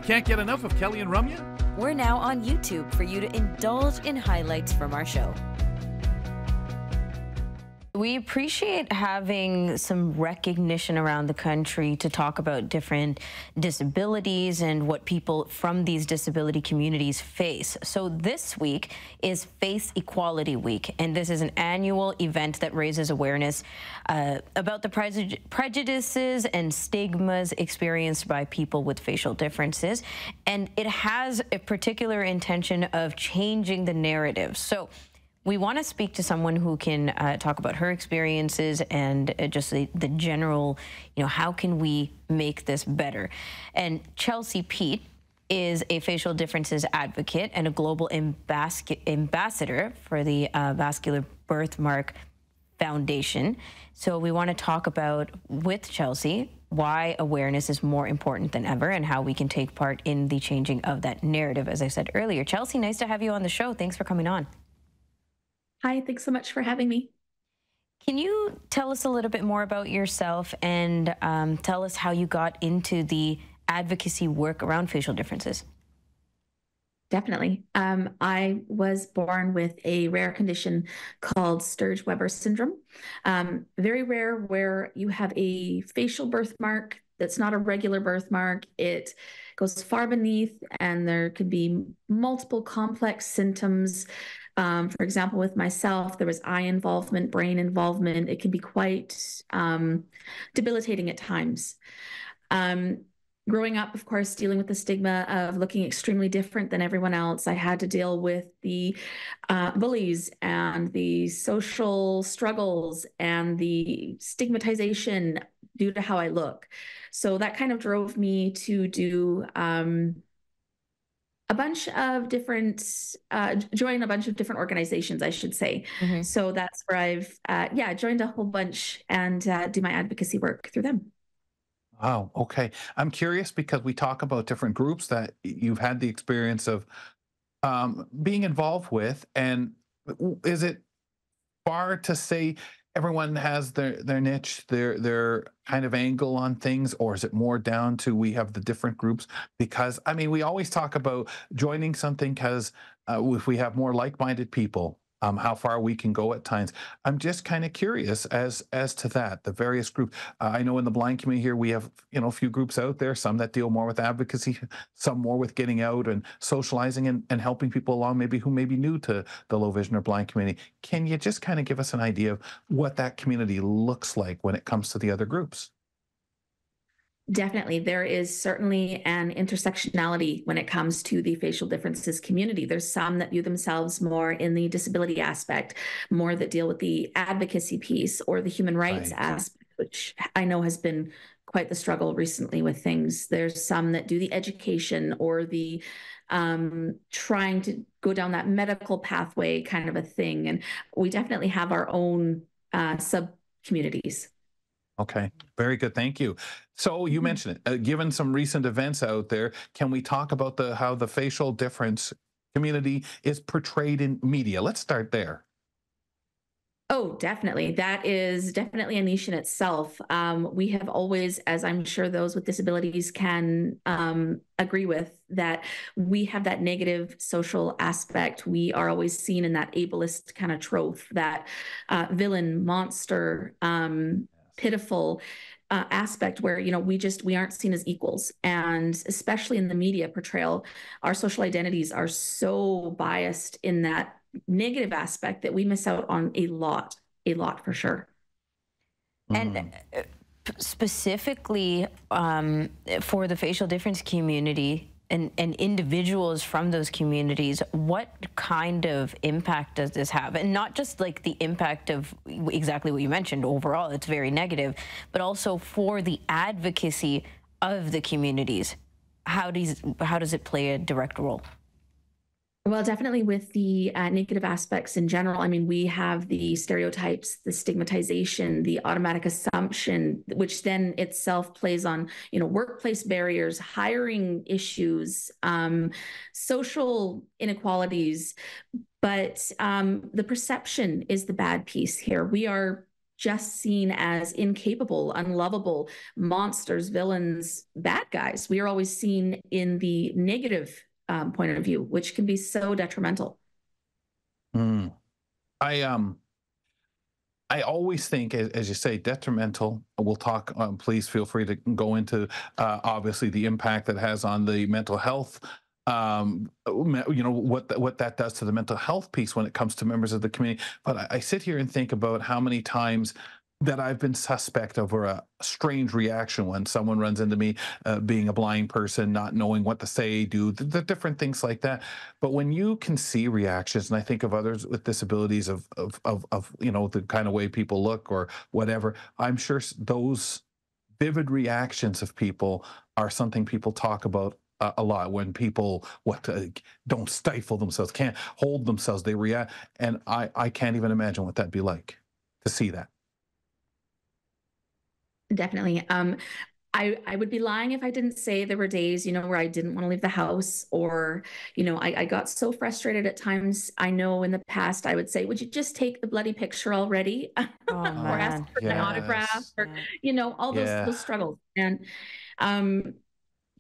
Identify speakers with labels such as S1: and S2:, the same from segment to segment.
S1: Can't get enough of Kelly and Ramya?
S2: We're now on YouTube for you to indulge in highlights from our show. We appreciate having some recognition around the country to talk about different disabilities and what people from these disability communities face. So this week is Face Equality Week, and this is an annual event that raises awareness about the prejudices and stigmas experienced by people with facial differences. And it has a particular intention of changing the narrative. So we want to speak to someone who can talk about her experiences and just the general, how can we make this better? And Chelsey Peat is a facial differences advocate and a global ambassador for the Vascular Birthmark Foundation. So we want to talk about with Chelsey why awareness is more important than ever and how we can take part in the changing of that narrative, as I said earlier. Chelsey, nice to have you on the show. Thanks for coming on.
S3: Hi, thanks so much for having me.
S2: Can you tell us a little bit more about yourself and tell us how you got into the advocacy work around facial differences?
S3: Definitely. I was born with a rare condition called Sturge-Weber syndrome. Very rare, where you have a facial birthmark that's not a regular birthmark. It goes far beneath, and there could be multiple complex symptoms. For example, with myself, there was eye involvement, brain involvement. It can be quite debilitating at times. Growing up, of course, dealing with the stigma of looking extremely different than everyone else, I had to deal with the bullies and the social struggles and the stigmatization due to how I look. So that kind of drove me to do a bunch of different, join a bunch of different organizations, I should say. Mm-hmm. So that's where I've, joined a whole bunch and do my advocacy work through them.
S1: Oh, okay. I'm curious because we talk about different groups that you've had the experience of being involved with. And is it far to say everyone has their niche, their kind of angle on things, or is it more down to we have the different groups? Because I mean, we always talk about joining something because if we have more like-minded people, how far we can go at times. I'm just kind of curious as to that, the various groups. I know in the blind community here, we have, a few groups out there, some that deal more with advocacy, some more with getting out and socializing and helping people along, maybe who may be new to the low vision or blind community. Can you just kind of give us an idea of what that community looks like when it comes to the other groups?
S3: Definitely. There is certainly an intersectionality when it comes to the facial differences community. There's some that view themselves more in the disability aspect, more that deal with the advocacy piece or the human rights aspect, which I know has been quite the struggle recently with things. There's some that do the education or the trying to go down that medical pathway kind of a thing. And we definitely have our own sub-communities.
S1: Okay, very good. Thank you. So you mentioned it, given some recent events out there, can we talk about how the facial difference community is portrayed in media? Let's start there.
S3: Oh, definitely. That is definitely a niche in itself. We have always, as I'm sure those with disabilities can agree with, that we have that negative social aspect. We are always seen in that ableist kind of trope, that villain, monster, pitiful aspect where, we aren't seen as equals. And especially in the media portrayal, our social identities are so biased in that negative aspect that we miss out on a lot for sure.
S2: And specifically for the facial difference community and individuals from those communities, what kind of impact does this have? And not just like the impact of exactly what you mentioned, overall, it's very negative, but also for the advocacy of the communities. How does it play a direct role?
S3: Well, definitely with the negative aspects in general. I mean, we have the stereotypes, the stigmatization, the automatic assumption, which then itself plays on, workplace barriers, hiring issues, social inequalities. But the perception is the bad piece here. We are just seen as incapable, unlovable, monsters, villains, bad guys. We are always seen in the negative point of view, which can be so detrimental.
S1: Mm. I I always think, as you say, detrimental. We'll talk. Please feel free to go into obviously the impact that has on the mental health. You know what that does to the mental health piece when it comes to members of the community. But I sit here and think about how many times that I've been suspect over a strange reaction when someone runs into me, being a blind person, not knowing what to say, do the different things like that. But when you can see reactions, and I think of others with disabilities of you know the kind of way people look or whatever, I'm sure those vivid reactions of people are something people talk about a lot when people don't stifle themselves, can't hold themselves, they react, and I can't even imagine what that'd be like to see that.
S3: Definitely. I would be lying if I didn't say there were days, where I didn't want to leave the house, or, I got so frustrated at times. I know in the past I would say, would you just take the bloody picture already?
S2: Oh
S3: Or ask
S2: man.
S3: for my autograph,
S1: Yes.
S3: or,
S2: Yeah.
S3: all
S1: Yeah.
S3: those struggles. And um,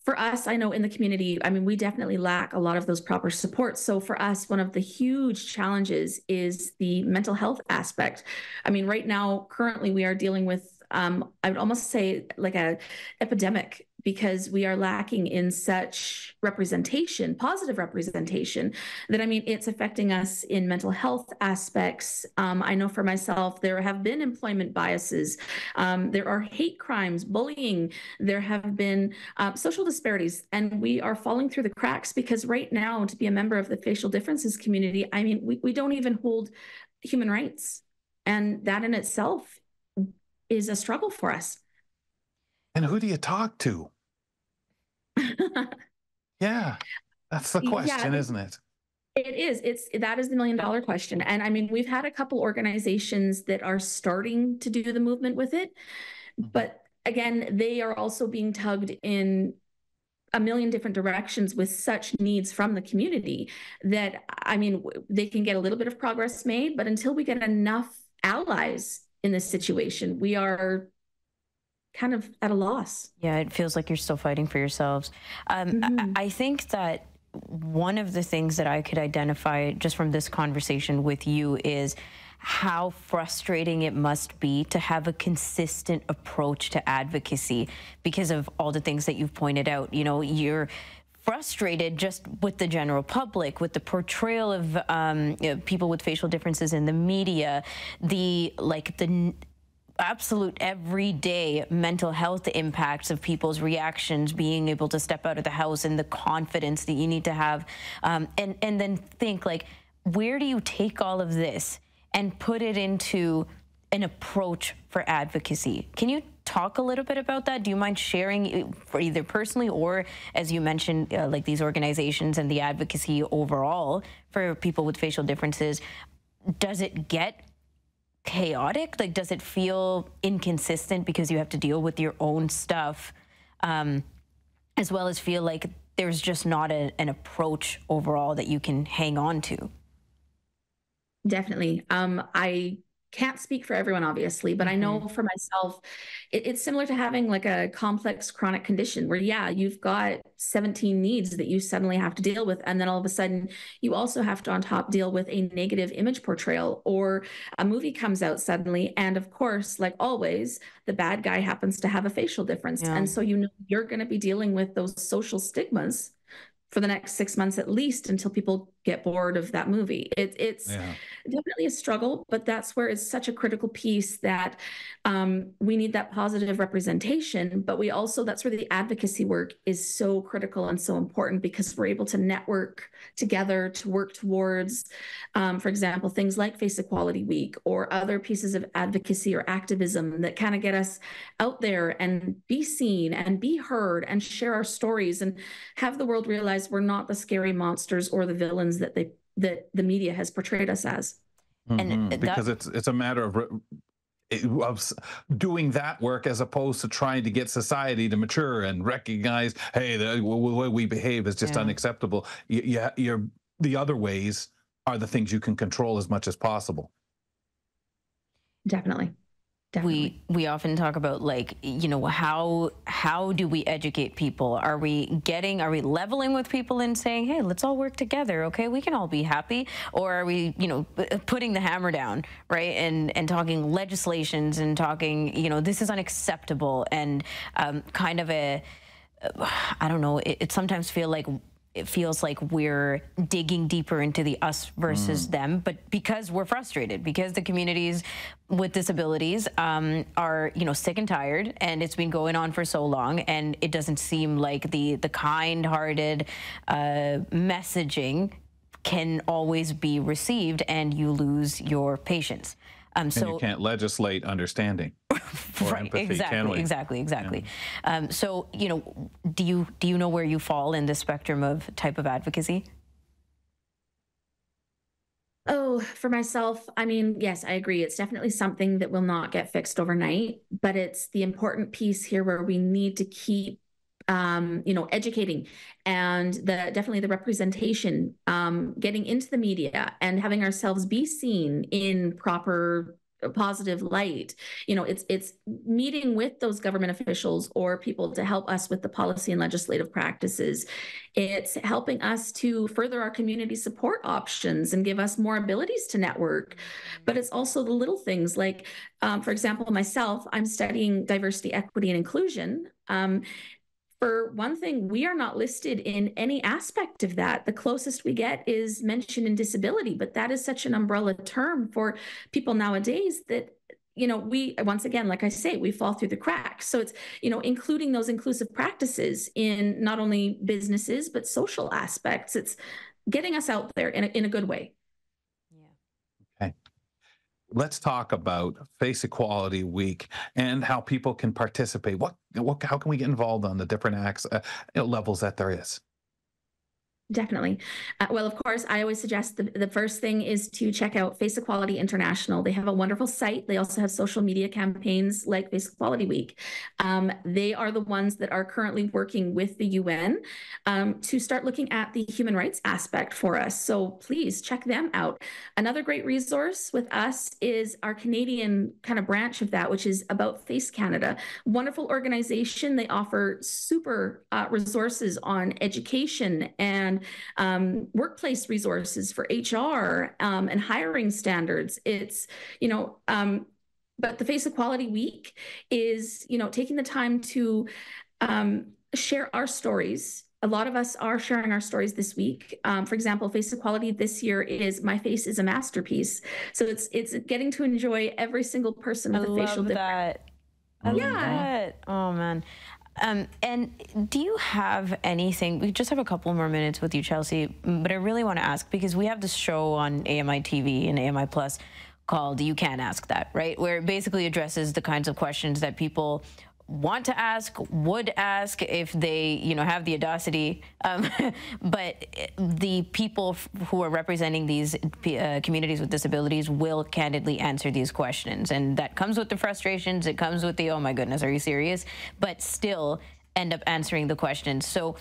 S3: for us, I know in the community, I mean, we definitely lack a lot of those proper supports. So for us, one of the huge challenges is the mental health aspect. I mean, right now, currently, we are dealing with, I would almost say like a epidemic, because we are lacking in such representation, positive representation, that I mean, it's affecting us in mental health aspects. I know for myself, there have been employment biases. There are hate crimes, bullying. There have been social disparities, and we are falling through the cracks because right now, to be a member of the facial differences community, I mean, we don't even hold human rights. And that in itself is a struggle for us.
S1: And who do you talk to? Yeah, that's the
S3: Yeah,
S1: question, isn't it?
S3: it is. That is the $1 million question. And I mean, we've had a couple organizations that are starting to do the movement with it,
S1: Mhm.
S3: but again, they are also being tugged in a million different directions with such needs from the community that, I mean, they can get a little bit of progress made, but until we get enough allies in this situation, we are kind of at a loss.
S2: Yeah, it feels like you're still fighting for yourselves.
S3: Mhm.
S2: I think that one of the things that I could identify just from this conversation with you is how frustrating it must be to have a consistent approach to advocacy because of all the things that you've pointed out. You're frustrated just with the general public, with the portrayal of people with facial differences in the media, the absolute everyday mental health impacts of people's reactions, being able to step out of the house, and the confidence that you need to have, and then think like, where do you take all of this and put it into an approach for advocacy? Can you talk a little bit about that? Do you mind sharing, for either personally or, as you mentioned, like these organizations and the advocacy overall for people with facial differences? Does it get chaotic? Like, does it feel inconsistent because you have to deal with your own stuff, as well as feel like there's just not an approach overall that you can hang on to?
S3: Definitely. I can't speak for everyone, obviously, but I
S2: Hmm.
S3: know for myself, it's similar to having like a complex chronic condition where, yeah, you've got 17 needs that you suddenly have to deal with. And then all of a sudden, you also have to, on top, deal with a negative image portrayal, or a movie comes out suddenly. And of course, like always, the bad guy happens to have a facial difference.
S2: Yeah.
S3: And so, you're going to be dealing with those social stigmas for the next 6 months at least, until people get bored of that movie. It's
S1: Yeah.
S3: definitely a struggle, but that's where it's such a critical piece that we need that positive representation. But we also, that's where the advocacy work is so critical and so important, because we're able to network together to work towards, for example, things like Face Equality Week or other pieces of advocacy or activism that kind of get us out there and be seen and be heard and share our stories and have the world realize we're not the scary monsters or the villains that the media has portrayed us as.
S2: And
S1: Because
S2: that,
S1: it's a matter of doing that work as opposed to trying to get society to mature and recognize, hey, the way we behave is just
S2: yeah.
S1: unacceptable. You're the other ways are the things you can control as much as possible.
S3: Definitely. Definitely.
S2: we often talk about, like, how do we educate people? Are we leveling with people and saying, hey, let's all work together, okay, we can all be happy? Or are we, putting the hammer down, right, and talking legislations and talking, this is unacceptable, and kind of a, I don't know, it sometimes it feels like we're digging deeper into the us versus them, but because we're frustrated, because the communities with disabilities are, sick and tired, and it's been going on for so long, and it doesn't seem like the kind-hearted messaging can always be received, and you lose your patience.
S1: And you can't legislate understanding or
S2: right,
S1: empathy, can we?
S2: exactly. So, do you know where you fall in the spectrum of type of advocacy?
S3: Oh, for myself, I mean, yes, I agree. It's definitely something that will not get fixed overnight, but it's the important piece here where we need to keep educating, and definitely the representation, getting into the media and having ourselves be seen in proper positive light. It's meeting with those government officials or people to help us with the policy and legislative practices. It's helping us to further our community support options and give us more abilities to network. But it's also the little things like, for example, myself, I'm studying diversity, equity, and inclusion. For one thing, we are not listed in any aspect of that. The closest we get is mention in disability, but that is such an umbrella term for people nowadays that, we, once again, like I say, we fall through the cracks. So it's, including those inclusive practices in not only businesses, but social aspects. It's getting us out there in a good way.
S2: Yeah.
S1: Okay. Let's talk about Face Equality Week and how people can participate. How can we get involved on the different levels that there is?
S3: Definitely. Well, of course, I always suggest the first thing is to check out Face Equality International. They have a wonderful site. They also have social media campaigns like Face Equality Week. They are the ones that are currently working with the UN to start looking at the human rights aspect for us. So please check them out. Another great resource with us is our Canadian kind of branch of that, which is About Face Canada. Wonderful organization. They offer super resources on education and workplace resources for HR and hiring standards. It's, but the Face Equality Week is, taking the time to share our stories. A lot of us are sharing our stories this week. For example, Face Equality this year is "My Face is a Masterpiece." So it's getting to enjoy every single person with a facial difference.
S2: I love that. Oh man. And do you have anything? We just have a couple more minutes with you, Chelsey, but I really want to ask, because we have this show on AMI TV and AMI Plus called "You Can't Ask That," right? Where it basically addresses the kinds of questions that people want to ask, would ask if they, have the audacity. But the people who are representing these communities with disabilities will candidly answer these questions. And that comes with the frustrations. It comes with the, oh my goodness, are you serious? But still end up answering the questions. So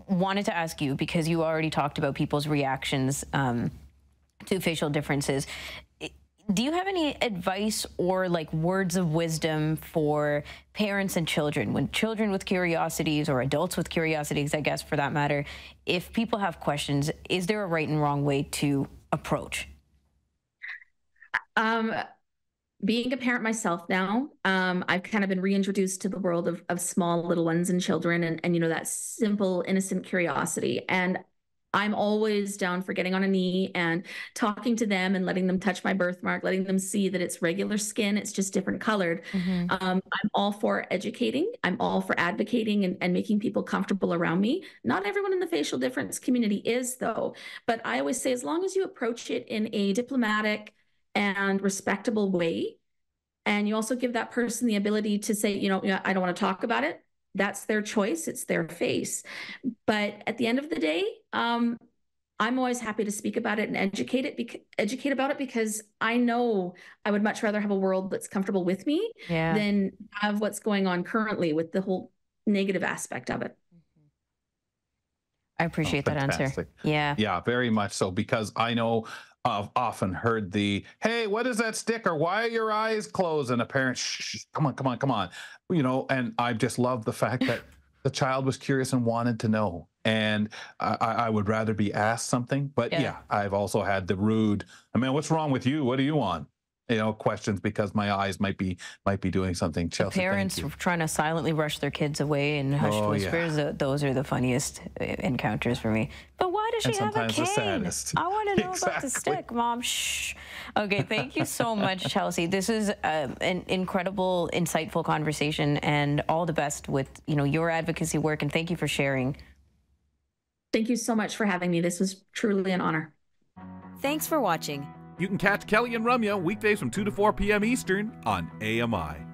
S2: wanted to ask you, because you already talked about people's reactions to facial differences. Do you have any advice or like words of wisdom for parents and children, when children with curiosities or adults with curiosities, I guess, for that matter, if people have questions, is there a right and wrong way to approach?
S3: Being a parent myself now, I've kind of been reintroduced to the world of small little ones and children and that simple, innocent curiosity. And I'm always down for getting on a knee and talking to them and letting them touch my birthmark, letting them see that it's regular skin, it's just different colored. I'm all for educating. I'm all for advocating and making people comfortable around me. Not everyone in the facial difference community is, though. But I always say, as long as you approach it in a diplomatic and respectable way, and you also give that person the ability to say, I don't want to talk about it. That's their choice. It's their face. But at the end of the day, I'm always happy to speak about it and educate about it, because I know I would much rather have a world that's comfortable with me than have what's going on currently with the whole negative aspect of it.
S2: I appreciate that answer.
S1: Yeah, very much so, because I know I've often heard the, hey, what is that sticker? Why are your eyes closed? And a parent, shh, come on, come on, come on. And I just love the fact that the child was curious and wanted to know. And I would rather be asked something. But yeah, I've also had the rude, I mean, what's wrong with you? What do you want? Questions because my eyes might be doing something. Chelsey,
S2: parents trying to silently rush their kids away in hushed whispers. Those are the funniest encounters for me. But why does she have a cane?
S1: The saddest.
S2: I want to know about the stick, Mom. Shh. Okay, thank you so much, Chelsey. This is an incredible, insightful conversation, and all the best with your advocacy work. And thank you for sharing.
S3: Thank you so much for having me. This was truly an honor.
S2: Thanks for watching.
S4: You can catch Kelly and Ramya weekdays from 2 to 4 p.m. Eastern on AMI.